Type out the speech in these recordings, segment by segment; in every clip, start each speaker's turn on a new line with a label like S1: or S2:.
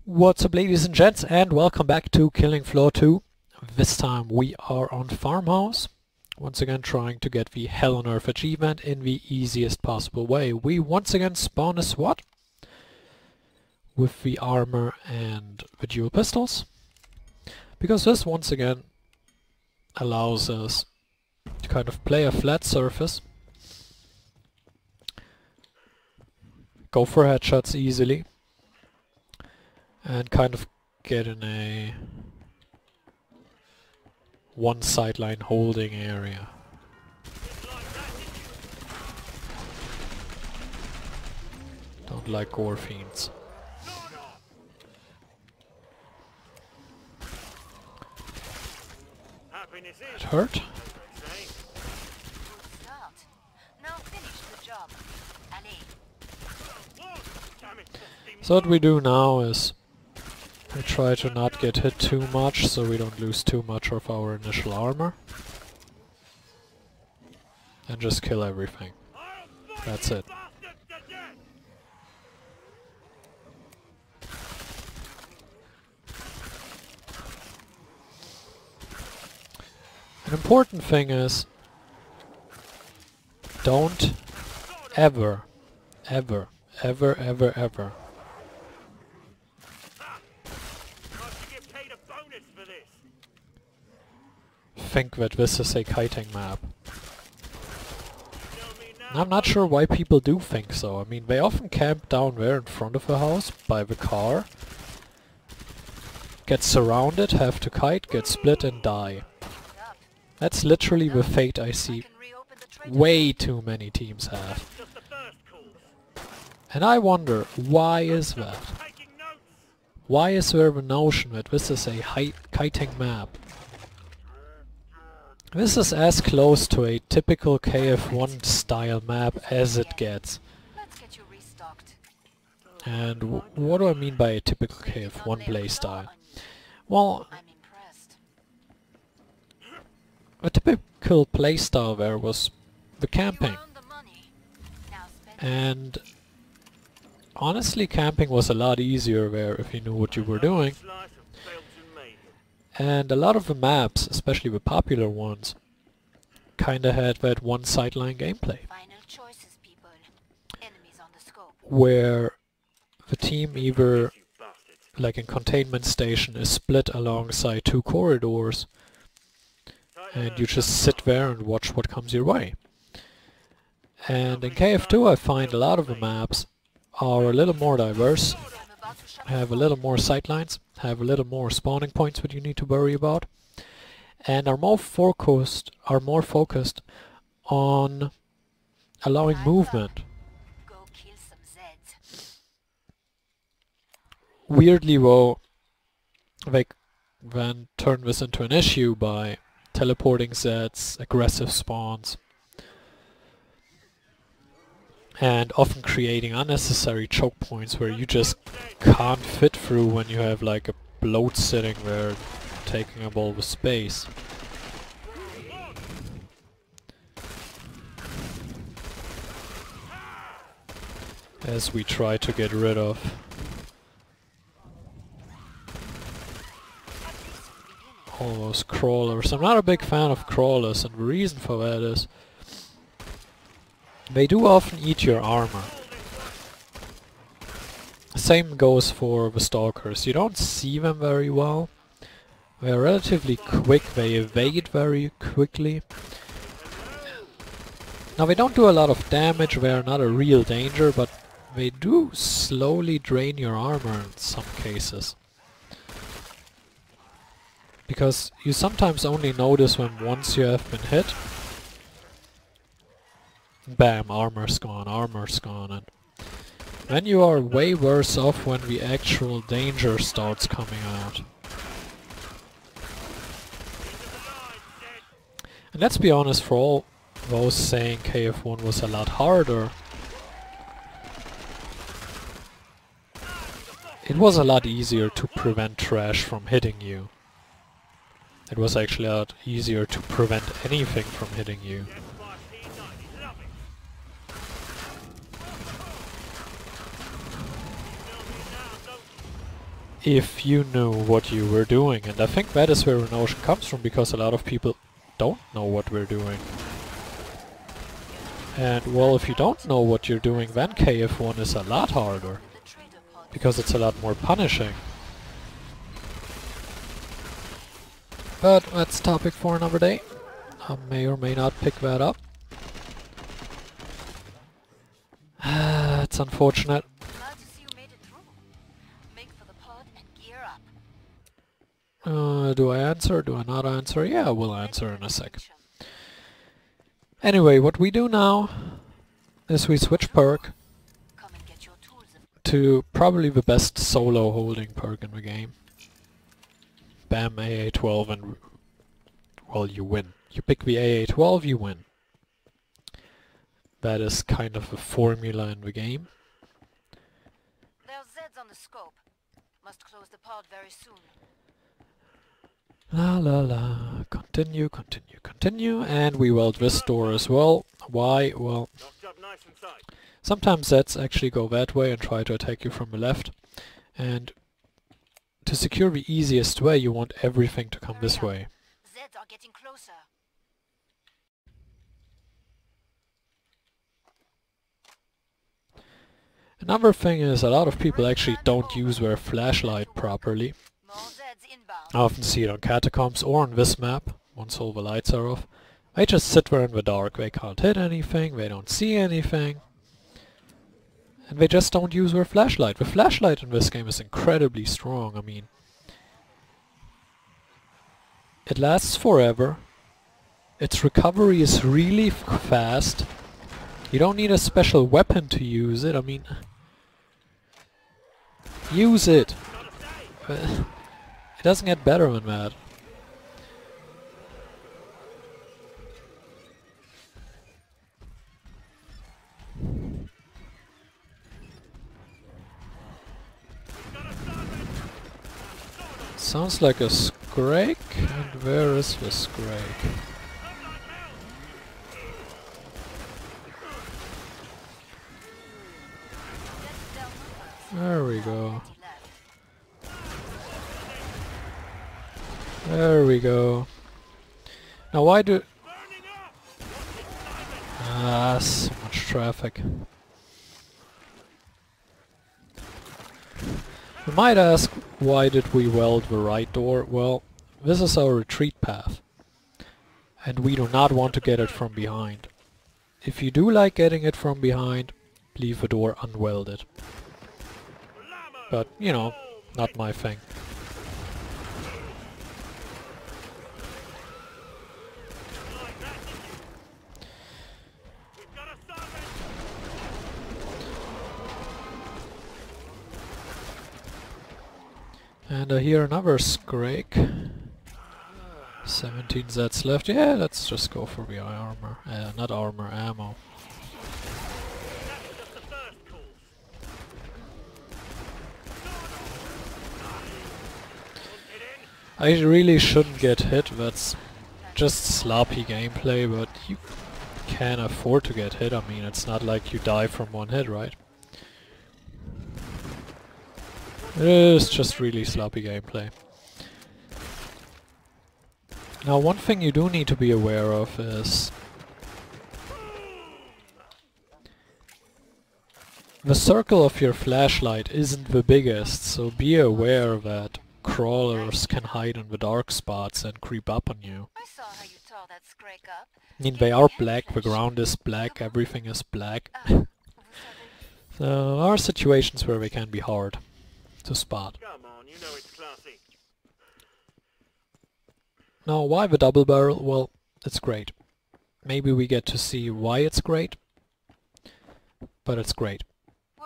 S1: What's up, ladies and gents, and welcome back to Killing Floor 2. This time we are on Farmhouse, once again trying to get the Hell on Earth achievement in the easiest possible way. We once again spawn a SWAT with the armor and the dual pistols, because this once again allows us to kind of play a flat surface, go for headshots easily, and kind of get in a one sideline holding area. Don't like gore fiends. It hurt. So what we do now is we try to not get hit too much, so we don't lose too much of our initial armor. And just kill everything. That's it. An important thing is, don't ever think that this is a kiting map. I'm not sure why people do think so. I mean, they often camp down there in front of the house by the car, get surrounded, have to kite, get split and die. That's literally the fate I see way too many teams have. And I wonder, why is that? Why is there the notion that this is a kiting map? This is as close to a typical KF1 style map as it gets. And what do I mean by a typical KF1 playstyle? Well, a typical playstyle there was the camping. And honestly, camping was a lot easier there if you knew what you were doing. And a lot of the maps, especially the popular ones, kinda had that one sideline gameplay. Where the team either, like in Containment Station, is split alongside two corridors, and you just sit there and watch what comes your way. And in KF2 I find a lot of the maps are a little more diverse, have a little more sightlines, have a little more spawning points that you need to worry about, and are more focused on allowing movement. Weirdly though, they then turn this into an issue by teleporting Zeds, aggressive spawns, and often creating unnecessary choke points where you just can't fit through when you have like a bloat sitting there taking up all the space. As we try to get rid of all those crawlers. I'm not a big fan of crawlers, and the reason for that is they do often eat your armor. Same goes for the stalkers. You don't see them very well. They're relatively quick, they evade very quickly. Now they don't do a lot of damage, they're not a real danger, but they do slowly drain your armor in some cases. Because you sometimes only notice when once you have been hit, bam, armor's gone, and then you are way worse off when the actual danger starts coming out. And let's be honest, for all those saying KF1 was a lot harder, it was a lot easier to prevent trash from hitting you. It was actually a lot easier to prevent anything from hitting you. if you knew what you were doing. And I think that is where an ocean comes from, because a lot of people don't know what we're doing. And well, if you don't know what you're doing, then KF1 is a lot harder, because it's a lot more punishing. But that's a topic for another day. I may or may not pick that up. It's unfortunate. Do I answer? Do I not answer? Yeah, I will answer in a sec. Anyway, what we do now is we switch perk to probably the best solo holding perk in the game. Bam, AA12, and well, you win. You pick the AA12, you win. That is kind of a formula in the game.
S2: There's Zeds on the scope. Must close the pod very soon.
S1: La la la. Continue, continue, continue. And we weld this door as well. Why? Well, sometimes Zeds actually go that way and try to attack you from the left. And to secure the easiest way, you want everything to come this way.
S2: Zeds are getting closer.
S1: Another thing is, a lot of people actually don't use their flashlight properly. I often see it on catacombs or on this map, once all the lights are off. They just sit there in the dark, they can't hit anything, they don't see anything. And they just don't use their flashlight. The flashlight in this game is incredibly strong, I mean... It lasts forever. Its recovery is really fast. You don't need a special weapon to use it, I mean... Use it! It doesn't get better than that. Sounds like a Scrake, and where is the Scrake? There we go. There we go. Now why do... Ah, so much traffic. You might ask, why did we weld the right door? Well, this is our retreat path. And we do not want to get it from behind. If you do like getting it from behind, leave the door unwelded. But, you know, not my thing. And I hear another Scrake. 17 Zs left. Yeah, let's just go for the armor. Not armor, ammo. I really shouldn't get hit, that's just sloppy gameplay, but you can afford to get hit. I mean, it's not like you die from one hit, right? It is just really sloppy gameplay. Now, one thing you do need to be aware of is the circle of your flashlight isn't the biggest, so be aware that crawlers can hide in the dark spots and creep up on you.
S2: I saw how you tore that Scrake up.
S1: I mean, they are black, the ground is black, everything is black. So there are situations where they can be hard to spot.
S3: Come on, you know it's classy.
S1: Now, why the double barrel? Well, it's great. Maybe we get to see why it's great, but it's great.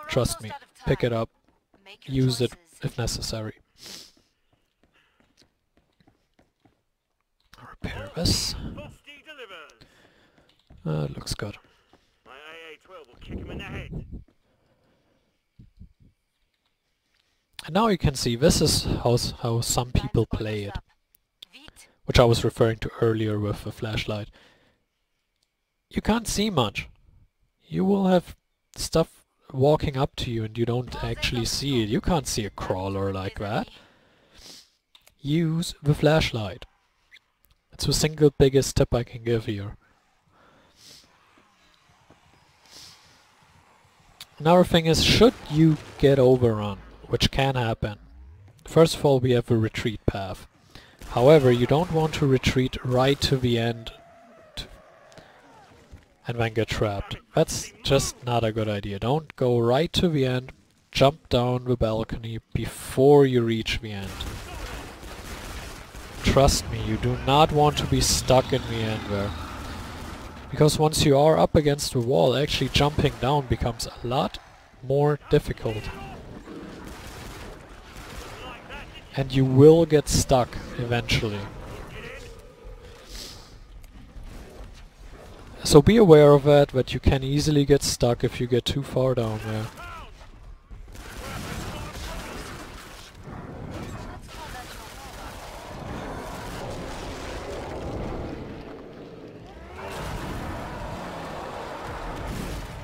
S1: Trust me, pick it up, use it if necessary. Repair this. It looks good.
S3: My AA-12 will kick him in the head.
S1: And now you can see this is how some people play it, which I was referring to earlier with the flashlight. You can't see much. You will have stuff walking up to you and you don't actually see it. You can't see a crawler like that. Use the flashlight. It's the single biggest tip I can give here. Another thing is, should you get overrun, which can happen, first of all we have a retreat path. However, you don't want to retreat right to the end and then get trapped. That's just not a good idea. Don't go right to the end, jump down the balcony before you reach the end. Trust me, you do not want to be stuck in the end there. Because once you are up against the wall, actually jumping down becomes a lot more difficult. And you will get stuck eventually. So be aware of that you can easily get stuck if you get too far down there.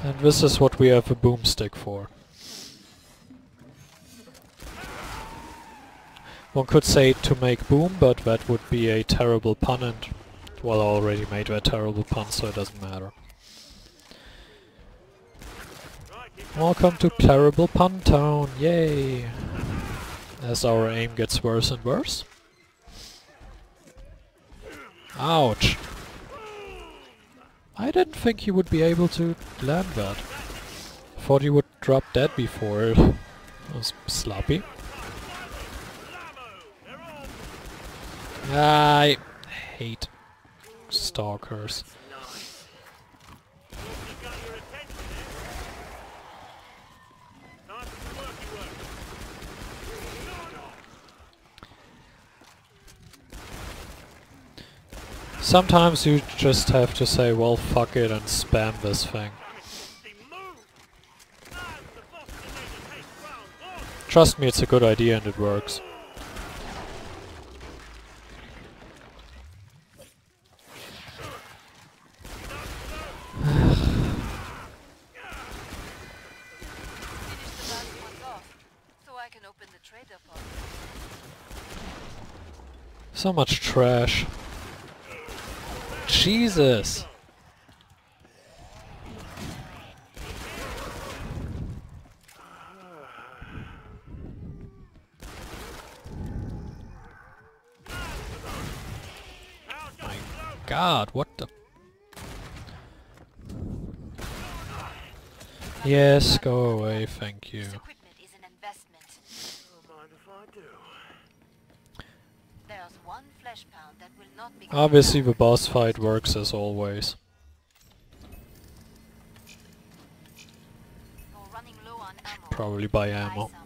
S1: And this is what we have a boomstick for. One could say to make boom, but that would be a terrible pun, and well, I already made that terrible pun, so it doesn't matter. Welcome to Terrible Pun Town, yay! As our aim gets worse and worse. Ouch! I didn't think he would be able to land that. Thought he would drop dead before. It was sloppy. I hate stalkers. Sometimes you just have to say, well, fuck it, and spam this thing. Trust me, it's a good idea and it works. So much trash. Jesus! My God, what the... Yes, go away, thank you.
S2: This equipment is an investment.
S3: Don't mind if I do.
S2: There's one flesh pound that will not be...
S1: Obviously the boss fight works as always.
S2: You're running low on ammo.
S1: Probably buy
S2: Buy
S1: ammo.
S2: some.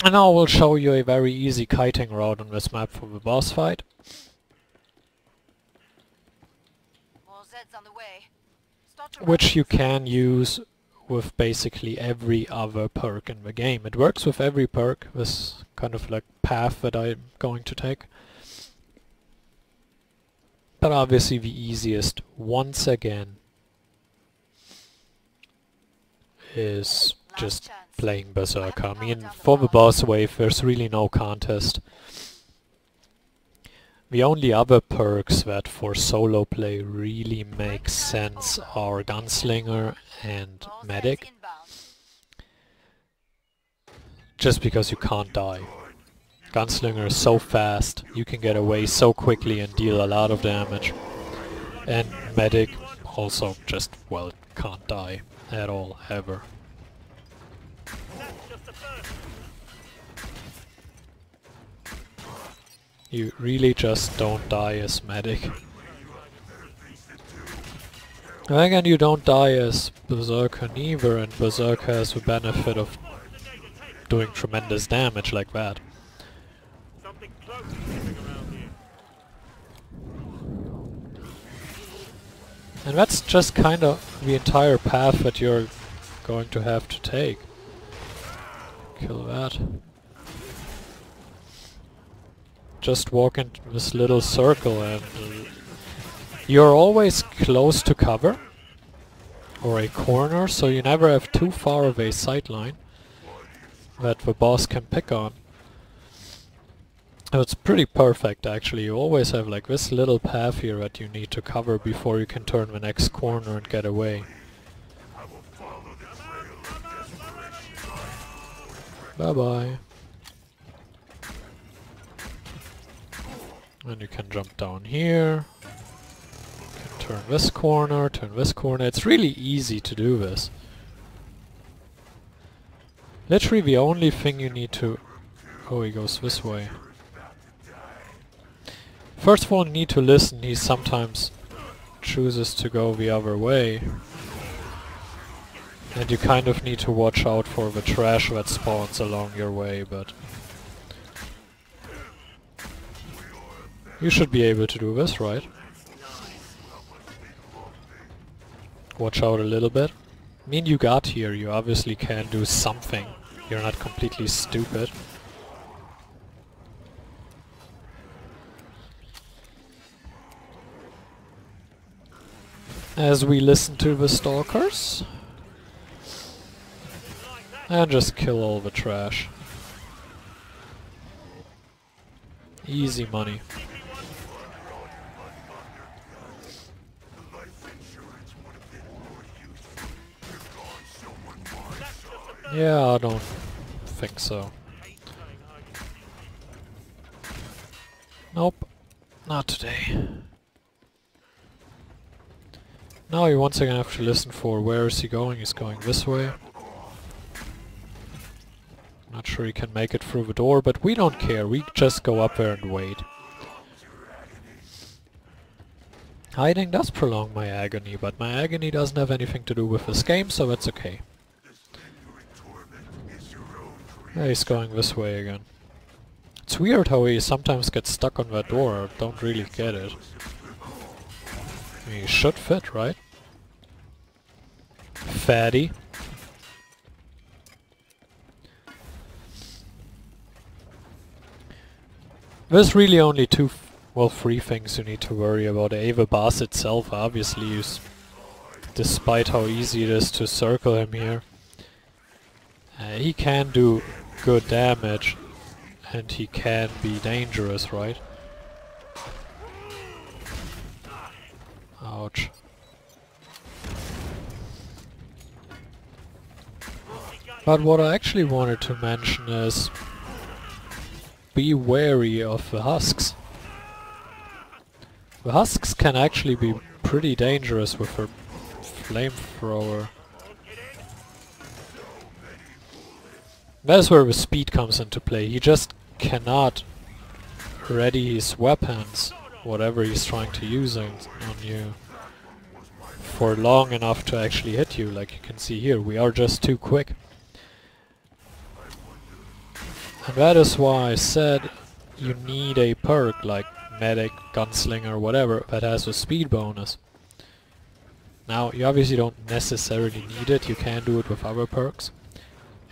S1: And now we'll show you a very easy kiting route on this map for the boss fight.
S2: More Zeds on the way. Start to
S1: Which
S2: run.
S1: you can use with basically every other perk in the game. It works with every perk, this kind of like path that I'm going to take. But obviously the easiest, once again, is just playing Berserker. I mean, for the boss wave there's really no contest. The only other perks that for solo play really make sense are Gunslinger and
S2: More Zeds
S1: Medic,
S2: inbound.
S1: just because you can't die. Gunslinger is so fast, you can get away so quickly and deal a lot of damage. And Medic also just, well, can't die at all, ever.
S3: That's just the first.
S1: You really just don't die as Medic. And again, you don't die as Berserker neither, and Berserker has the benefit of doing tremendous damage like that.
S3: Something close is sniffing around here.
S1: And that's just kind of the entire path that you're going to have to take. Kill that. Just walk into this little circle and You're always close to cover or a corner, so you never have too far of a sightline that the boss can pick on. It's pretty perfect actually. You always have like this little path here that you need to cover before you can turn the next corner and get away. Bye bye. And you can jump down here. You can turn this corner, turn this corner. It's really easy to do this. Literally the only thing you need to... Oh, he goes this way. First of all, you need to listen. He sometimes chooses to go the other way. And you kind of need to watch out for the trash that spawns along your way, but... You should be able to do this, right? Watch out a little bit. I mean, you got here, you obviously can do something. You're not completely stupid. As we listen to the stalkers. And just kill all the trash. Easy money. Yeah, I don't think so. Nope, not today. Now you once again have to listen for where is he going. He's going this way. Not sure he can make it through the door, but we don't care. We just go up there and wait. Hiding does prolong my agony, but my agony doesn't have anything to do with this game, so that's okay. Yeah, he's going this way again. It's weird how he sometimes gets stuck on that door. I don't really get it. I mean, he should fit, right? Fatty. There's really only three things you need to worry about. A, the boss itself, obviously, is, despite how easy it is to circle him here. He can do good damage, and he can be dangerous, right? Ouch. But what I actually wanted to mention is be wary of the husks. The husks can actually be pretty dangerous with her flamethrower. That's where the speed comes into play. He just cannot ready his weapons, whatever he's trying to use on you, for long enough to actually hit you. Like you can see here, we are just too quick. And that is why I said you need a perk like Medic, Gunslinger, whatever, that has a speed bonus. Now, you obviously don't necessarily need it, you can do it with other perks.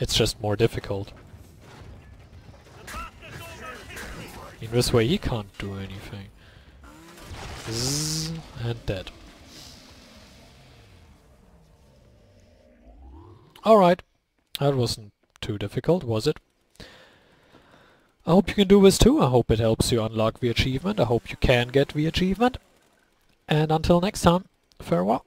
S1: It's just more difficult. In this way he can't do anything. Zzz, and dead. Alright, that wasn't too difficult, was it? I hope you can do this too. I hope it helps you unlock the achievement. I hope you can get the achievement. And until next time, farewell.